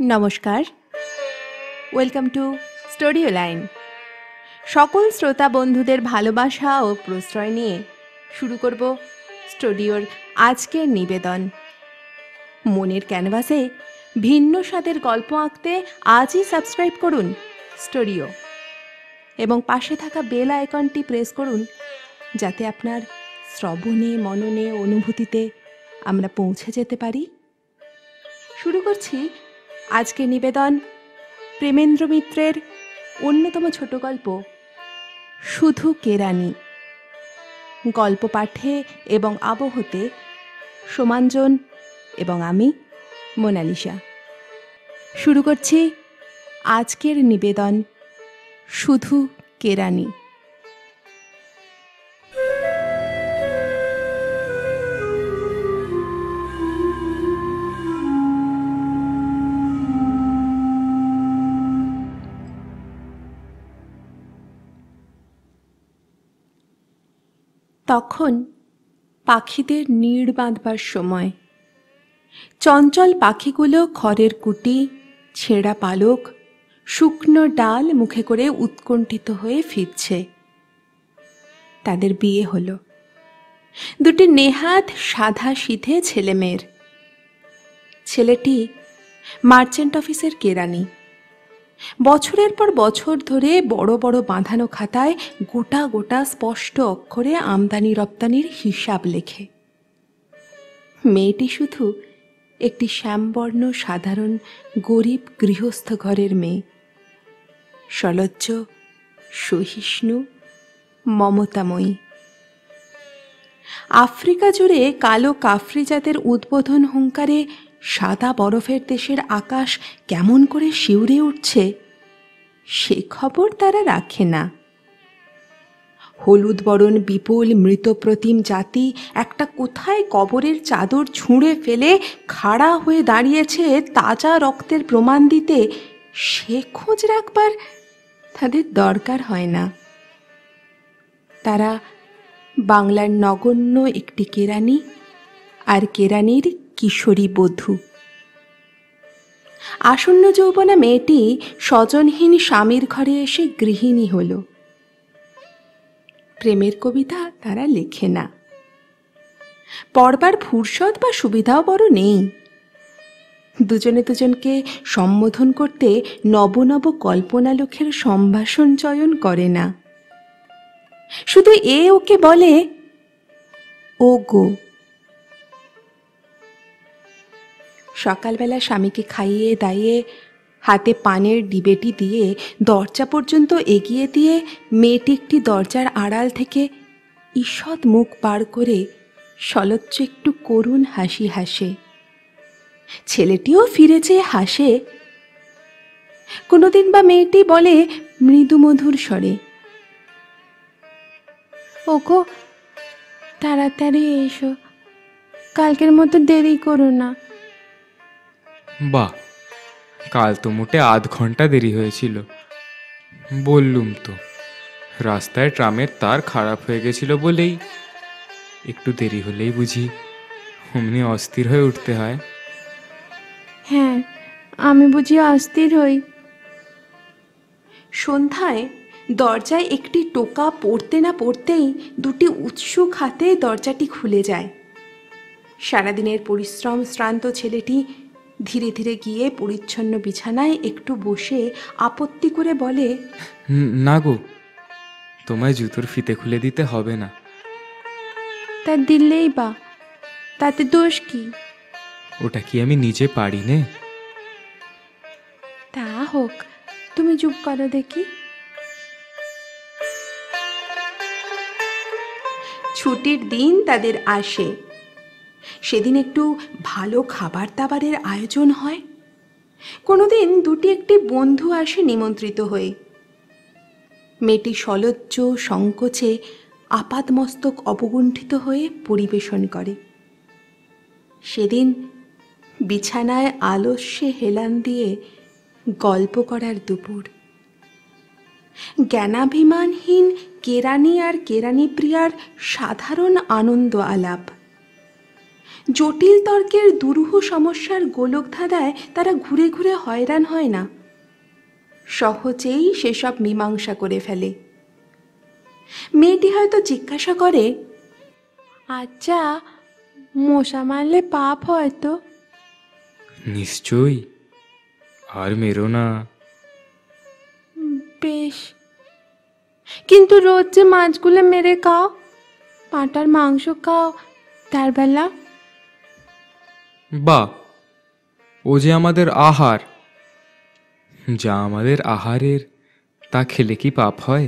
নমস্কার, welcome to স্টোরিও line. সকল শ্রোতা বন্ধুদের ভালোবাসা ও প্রশ্রয় নিয়ে শুরু করব স্টুডিওর আজকের নিবেদন। মনের ক্যানভাসে ভিন্ন স্বাদের গল্প আঁকতে আজই সাবস্ক্রাইব করুন স্টোরিও এবং পাশে থাকা বেল আইকনটি প্রেস করুন, যাতে আপনার শ্রবণে, মননে, অনুভূতিতে আমরা পৌঁছে যেতে পারি। শুরু করছি আজকের নিবেদন প্রেমেন্দ্র মিত্রের অন্যতম ছোট গল্প শুধু কেরানি। গল্প পাঠে এবং আবহতে সোমাঞ্জন এবং আমি মোনালিসা। শুরু করছি আজকের নিবেদন শুধু কেরানি। তখন পাখিদের নীড় বাঁধবার সময়। চঞ্চল পাখিগুলো খড়ের কুটি, ছেঁড়া পালক, শুকনো ডাল মুখে করে উৎকণ্ঠিত হয়ে ফিরছে। তাদের বিয়ে হলো। দুটি নেহাত সাধাসিধে ছেলেমেয়ের। ছেলেটি মার্চেন্ট অফিসের কেরানি। বছরের পর বছর ধরে বড় বড় বাঁধানো খাতায় গোটা গোটা স্পষ্ট অক্ষরে আমদানি রপ্তানির হিসাব লেখে। মেয়েটি শুধু একটি শ্যামবর্ণ সাধারণ গরিব গৃহস্থ ঘরের মেয়ে, সলজ্জ, সহিষ্ণু, মমতাময়ী। আফ্রিকা জুড়ে কালো কাফরি জাতের উদ্বোধন হুঙ্কারে সাদা বরফের দেশের আকাশ কেমন করে শিউরে উঠছে, সে খবর তারা রাখে না। হলুদ বরণ বিপুল মৃতপ্রতিম জাতি একটা কোথায় কবরের চাদর ছুঁড়ে ফেলে খাড়া হয়ে দাঁড়িয়েছে তাজা রক্তের প্রমাণ দিতে, সে খোঁজ রাখবার তাদের দরকার হয় না। তারা বাংলার নগণ্য একটি কেরানি আর কেরানির কিশোরী বধূ। আসন্ন যৌবনা মেয়েটি স্বজনহীন স্বামীর ঘরে এসে গৃহিণী হল। প্রেমের কবিতা তারা লেখে না। পড়বার ফুরসত বা সুবিধাও বড় নেই। দুজনে দুজনকে সম্বোধন করতে নব নব কল্পনালোকের সম্ভাষণ চয়ন করে না। শুধু ওকে বলে ও গো। সকালবেলা স্বামীকে খাইয়ে দাইয়ে হাতে পানের ডিবেটি দিয়ে দরজা পর্যন্ত এগিয়ে দিয়ে মেয়েটি একটি দরজার আড়াল থেকে ঈষৎ মুখ বার করে সলজ্জ একটু করুণ হাসি হাসে। ছেলেটিও ফিরে চেয়ে হাসে। কোনোদিন বা মেয়েটি বলে মৃদুমধুর স্বরে, ওগো তাড়াতাড়ি এসো, কালকের মতো দেরি করো না। বাহ, কাল তো মোটে আধ ঘন্টা দেরি হয়েছিল। বললুম তো, রাস্তায় ট্রামের তার খারাপ হয়ে গেছিল বলেই একটু দেরি হলেই বুঝি অমনি অস্থির হয়ে উঠতে হয়। হ্যাঁ, আমি বুঝি অস্থির হই। সন্ধ্যায় দরজায় একটি টোকা পড়তে না পড়তেই দুটি উৎসুক হাতে দরজাটি খুলে যায়। সারাদিনের পরিশ্রম শ্রান্ত ছেলেটি ধীরে ধীরে গিয়ে পরিচ্ছন্ন বিছানায় একটু বসে আপত্তি করে বলে, না গো, তোমায় জুতোর ফিতে খুলে দিতে হবে না। তা দিলেই বা, তাতে দোষ কি? ওটা কি আমি নিজে পারি নে? তা হোক, তুমি চুপ করো দেখি। ছুটির দিন তাদের আসে। সেদিন একটু ভালো খাবার দাবারের আয়োজন হয়। কোনোদিন দুটি একটি বন্ধু আসে নিমন্ত্রিত হয়ে। মেয়েটি সলজ্জ সংকোচে আপাদমস্তক অবগুণ্ঠিত হয়ে পরিবেশন করে। সেদিন বিছানায় আলস্যে হেলান দিয়ে গল্প করার দুপুর। জ্ঞানাভিমানহীন কেরানি আর কেরানি প্রিয়ার সাধারণ আনন্দ আলাপ। জটিল তর্কের দুরূহ সমস্যার গোলকধাঁধায় তারা ঘুরে ঘুরে হয়রান হয় না, সহজেই সেসব মীমাংসা করে ফেলে। মেয়েটি হয়তো জিজ্ঞাসা করে, আচ্ছা, মশা মারলে পাপ হয় তো? নিশ্চয়ই, আর মেরো না। বেশ, কিন্তু রোজ যে মাছগুলো মেরে খাও, পাঁটার মাংস খাও, তার বেলা? বা, ও যে আমাদের আহার, যা আমাদের আহারের তা খেলে কি পাপ হয়?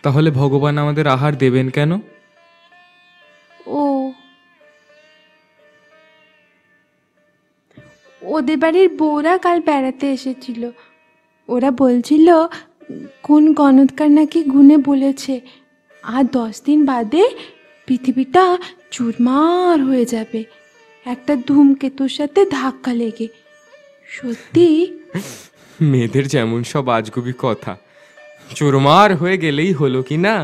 তাহলে ভগবান আমাদের আহার দেবেন কেন? ও, ওদের বাড়ির বউরা কাল বেড়াতে এসেছিল। ওরা বলছিল কোন গণৎকার নাকি গুনে বলেছে আর 10 দিন বাদে পৃথিবীটা চুরমার হয়ে যাবে একটা ধূমকেতুর সাথে ধাক্কা লেগে। সত্যি? মেয়েদের যেমন সব আজগুবি কথা, চোরমার হয়ে গেলেই হলো কি না?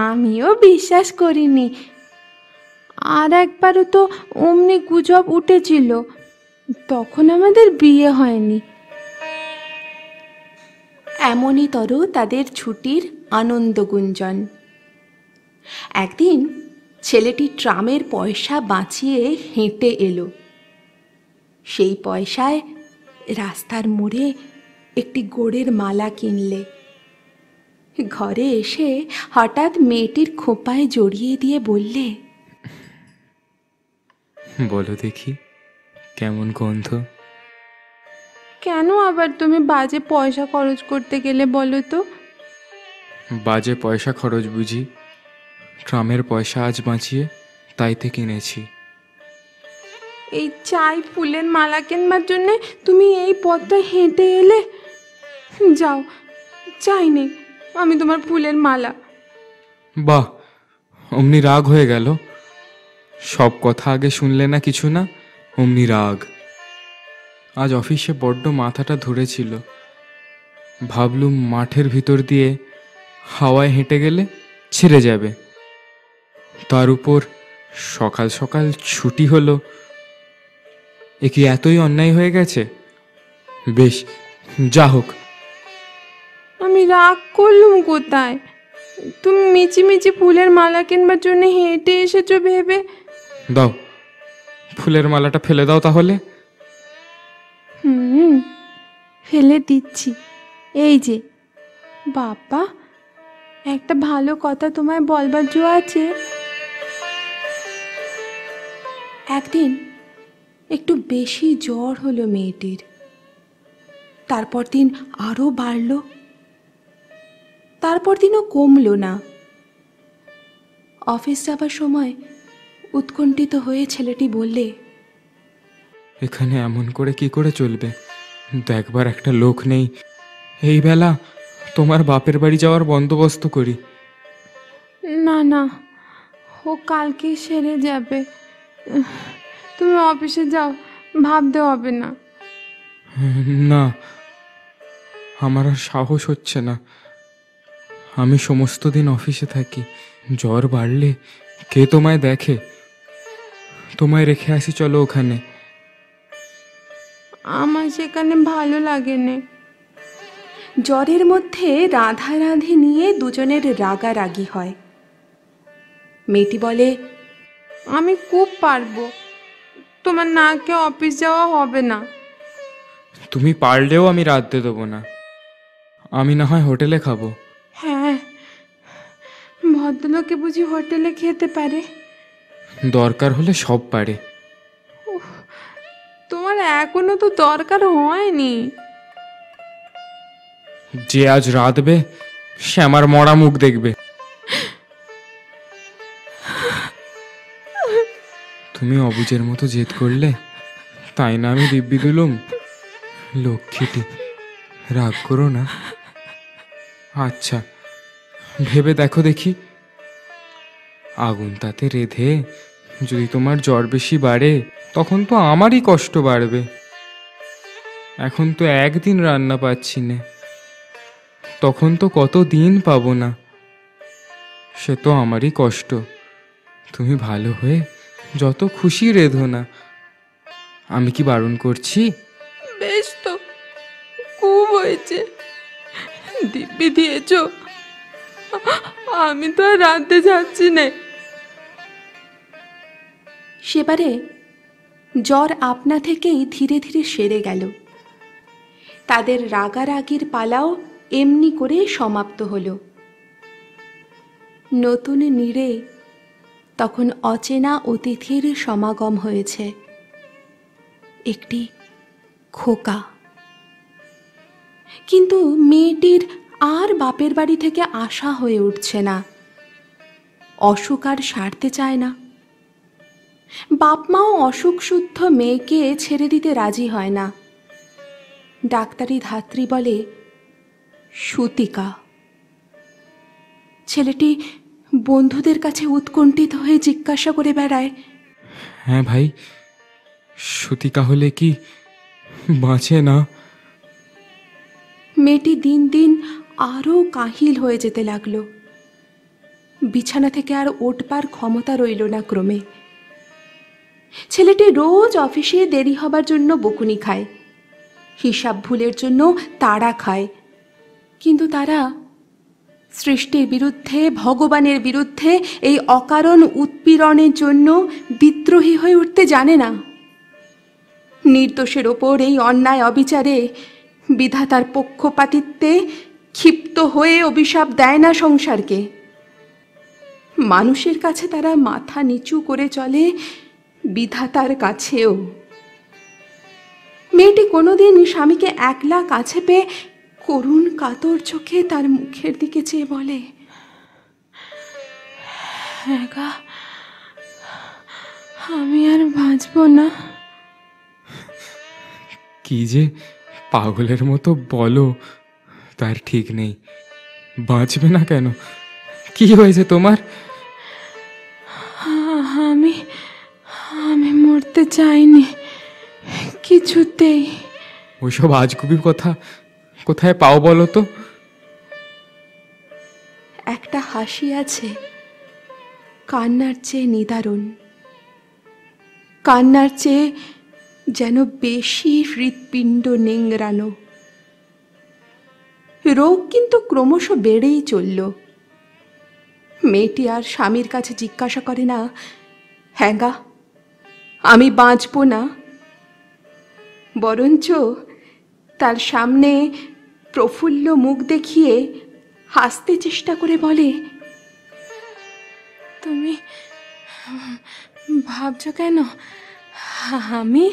আমিও বিশ্বাস করিনি। আর একবারও তো অমনি গুজব উঠেছিল, তখন আমাদের বিয়ে হয়নি। এমনই তর তাদের ছুটির আনন্দ গুঞ্জন। একদিন ছেলেটি ট্রামের পয়সা বাঁচিয়ে হেঁটে এলো। সেই পয়সায় রাস্তার মোড়ে একটি গোড়ের মালা কিনলে। ঘরে এসে হঠাৎ মেয়েটির খোঁপায় জড়িয়ে দিয়ে বললে, বলো দেখি, কেমন গন্ধ? কেন আবার তুমি বাজে পয়সা খরচ করতে গেলে বলো তো? বাজে পয়সা খরচ বুঝি? ট্রামের পয়সা আজ বাঁচিয়ে তাইতে কিনেছি। এই চাই ফুলের মালা কিনবার জন্যে তুমি এই পথটা হেঁটে এলে? যাও, চাই নেই আমি তোমার ফুলের মালা। বাহ, অমনি রাগ হয়ে গেল? সব কথা আগে শুনলে না কিছু না, অমনি রাগ। আজ অফিসে বড্ড মাথাটা ধরেছিল। ভাবলুম মাঠের ভিতর দিয়ে হাওয়ায় হেঁটে গেলে ছেড়ে যাবে। তার উপর সকাল সকাল ছুটি হলো। এ কি এতই অন্যায় হয়ে গেছে? বেশ, যা হোক। আমি রাগ করলুম কোথায়? তুমি মিচিমিচি ফুলের মালা কিনবার জন্য হেঁটে এসেছো ভেবে। দাও, ফুলের মালাটা ফেলে দাও তাহলে। ফেলে দিচ্ছি, এই যে। বাবা, একটা ভালো কথা তোমায় বলবার জো আছে। একদিন একটু বেশি জ্বর হলো মেয়েটির। তারপর দিন আরও বাড়ল, তারপর দিনও কমলো না। অফিস যাবার সময় উৎকণ্ঠিত হয়ে ছেলেটি বললে, এখানে এমন করে কি করে চলবে? দেখবার একটা লোক নেই। এই বেলা তোমার বাপের বাড়ি যাওয়ার বন্দোবস্ত করি। না না, ও কালকে সেরে যাবে। তুমি অফিসে যাও, ভাবতে হবে না। না, আমার আর সাহস হচ্ছে না। আমি সমস্ত দিন অফিসে থাকি। জ্বর বাড়লে কে তোমায় দেখে? তোমায় রেখে আসি, চলো ওখানে। আমার সেখানে ভালো লাগে না। জ্বরের মধ্যে রাধারাধি নিয়ে দুজনের রাগারাগি হয়। মেয়েটি বলে, আমি খুব পারবো, তোমার নাকে অফিস যাওয়া হবে না। তুমি পারলেও আমি রাঁধতে দেবো না। আমি না হয় হোটেলে খাবো। হ্যাঁ, ভদ্রলোকে বুঝি হোটেলে খেতে পারে? দরকার হলে সব পারে। তোমার এখনো তো দরকার হয়নি। যে আজ রাঁধবে সে আমার মরা মুখ দেখবে। তুমি অবুজের মতো জেদ করলে, তাই না আমি দিব্যি দিলুম। লক্ষ্মীটি, রাগ করো না। আচ্ছা, ভেবে দেখো দেখি, আগুন তাতে রেধে যদি তোমার জ্বর বেশি বাড়ে, তখন তো আমারই কষ্ট বাড়বে। এখন তো একদিন রান্না পাচ্ছি না, তখন তো কত দিন পাবো না। সে তো আমারই কষ্ট। তুমি ভালো হয়ে যত খুশি রেধো না, আমি কি বারণ করছি? বেশ তো, খুব হয়েছে, দিব্যি দিয়েছ। আমি তো আর রাঁধতে যাচ্ছি না। সেবারে জ্বর আপনা থেকেই ধীরে ধীরে সেরে গেল। তাদের রাগারাগির পালাও এমনি করে সমাপ্ত হল। নতুন নীড়ে তখন অচেনা অতিথির সমাগম হয়েছে, একটি খোকা। কিন্তু মেয়েটির আর বাপের বাড়ি থেকে আশা হয়ে উঠছে না। অসুখ আর সারতে চায় না। বাপ মাও অসুখ শুদ্ধ মেয়েকে ছেড়ে দিতে রাজি হয় না। ডাক্তারি ধাত্রী বলে সুতিকা। ছেলেটি বন্ধুদের কাছে উৎকণ্ঠিত হয়ে জিজ্ঞাসা করে বেড়ায়, হ্যাঁ ভাই, সুতিকা হলে কি বাঁচে না? মেয়েটি দিন দিন আরও কাহিল হয়ে যেতে লাগলো। বিছানা থেকে আর ওঠবার ক্ষমতা রইল না ক্রমে। ছেলেটি রোজ অফিসে দেরি হবার জন্য বকুনি খায়, হিসাব ভুলের জন্য তাড়া খায়। কিন্তু তারা সৃষ্টির বিরুদ্ধে, ভগবানের বিরুদ্ধে এই অকারণ উৎপীড়নের জন্য বিদ্রোহী হয়ে উঠতে জানে না। নির্দোষের ওপর এই অন্যায় অবিচারে, বিধাতার পক্ষপাতিত্বে ক্ষিপ্ত হয়ে অভিশাপ দেয় না সংসারকে। মানুষের কাছে তারা মাথা নিচু করে চলে, বিধাতার কাছেও। মেয়েটি কোনোদিন স্বামীকে একলা কাছে পেয়ে করুণ কাতর চোখে তার মুখের দিকে চেয়ে বলে, হ্যাঁ গা, আমি আর বাঁচব না। কি যে পাগলের মতো বলো, তার ঠিক নেই। বাঁচবে না কেন? কি হয়েছে তোমার? আমি আমি মরতে চাইনি কিছুতেই। ওইসব আজগুবি কথা কোথায় পাও বলো তো? একটা হাসি আছে, কান্নার চেয়ে নিদারুণ, কান্নার চেয়ে যেন বেশি হৃৎপিণ্ড নেংড়ানো। রোগ কিন্তু ক্রমশ বেড়েই চলল। মেয়েটি আর স্বামীর কাছে জিজ্ঞাসা করে না, হ্যাঁ গা, আমি বাঁচব না। বরঞ্চ তার সামনে প্রফুল্ল মুখ দেখিয়ে হাসতে চেষ্টা করে বলে, তুমি ভাবছ কেন? আমি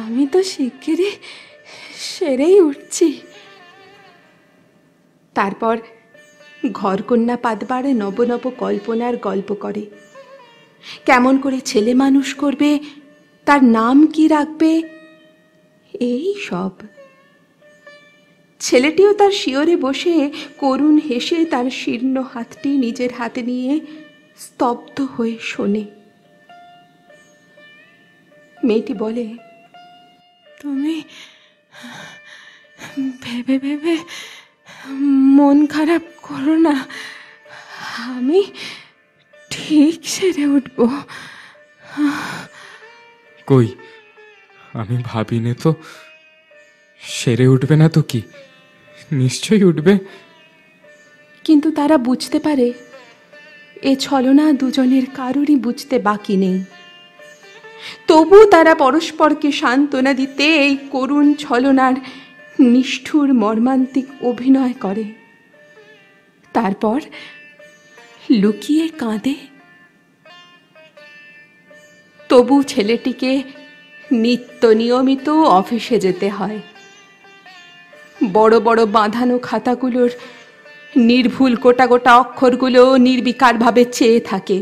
আমি তো শিগগিরই সেরেই উঠছি। তারপর ঘরকন্যা পাতবার নব নব কল্পনার গল্প করে। কেমন করে ছেলে মানুষ করবে, তার নাম কি রাখবে, এই সব। ছেলেটিও তার শিয়রে বসে করুণ হেসে তার শীর্ণ হাতটি নিজের হাতে নিয়ে স্তব্ধ হয়ে শোনে। মেয়েটি বলে, তুমি ভেবে ভেবে মন খারাপ করো না, আমি ঠিক সেরে উঠব। কই, আমি ভাবিনে তো। সেরে উঠবে না তো কি, নিশ্চয়ই উঠবে। কিন্তু তারা বুঝতে পারে এ ছলনা দুজনের কারোরই বুঝতে বাকি নেই। তবু তারা পরস্পরকে সান্ত্বনা দিতে এই করুণ ছলনার নিষ্ঠুর মর্মান্তিক অভিনয় করে। তারপর লুকিয়ে কাঁদে। তবু ছেলেটিকে নিত্য নিয়মিত অফিসে যেতে হয়। বড় বড় বাঁধানো খাতাগুলোর নির্ভুল গোটা গোটা অক্ষরগুলো নির্বিকারভাবে চেয়ে থাকে।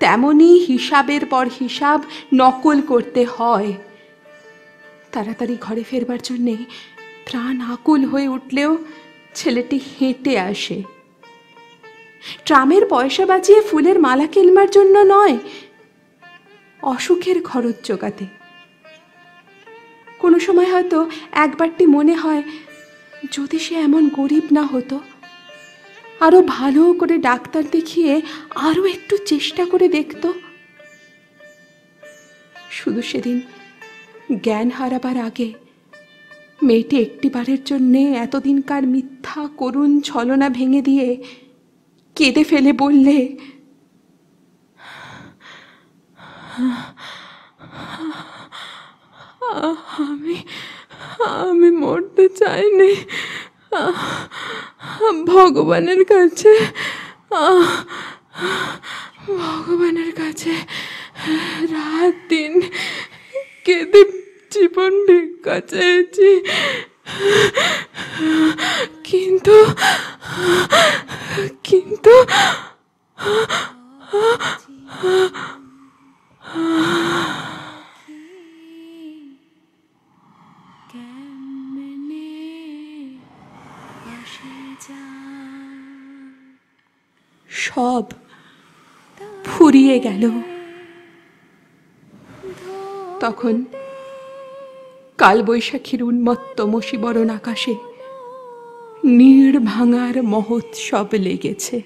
তেমনি হিসাবের পর হিসাব নকল করতে হয়। তাড়াতাড়ি ঘরে ফেরবার জন্যে প্রাণ আকুল হয়ে উঠলেও ছেলেটি হেঁটে আসে। ট্রামের পয়সা বাঁচিয়ে ফুলের মালা কিনবার জন্য নয়, অসুখের খরচ জোগাতে। কোনো সময় হয়তো একবারটি মনে হয়, যদি সে এমন গরিব না হতো, আরো ভালো করে ডাক্তার দেখিয়ে আরো একটু চেষ্টা করে দেখত। শুধু সেদিন জ্ঞান হারাবার আগে মেয়েটি একটিবারের জন্যে এতদিনকার মিথ্যা করুণ ছলনা ভেঙে দিয়ে কেঁদে ফেলে বললে, আমি আমি মরতে চাইনি, ভগবানের কাছে ভগবানের কাছে রাত দিন কেঁদে জীবন ভিক্ষা চেয়েছি, কিন্তু কিন্তু সব ফুরিয়ে গেল। তখন কালবৈশাখীর উন্মত্ত মশীবরণ আকাশে নীড় ভাঙার মহোৎসব লেগেছে।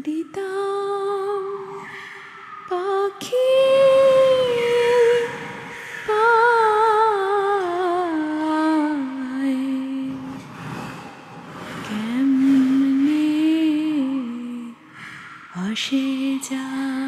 দিতাম পাখি পায়, কেমনে আসে যায়।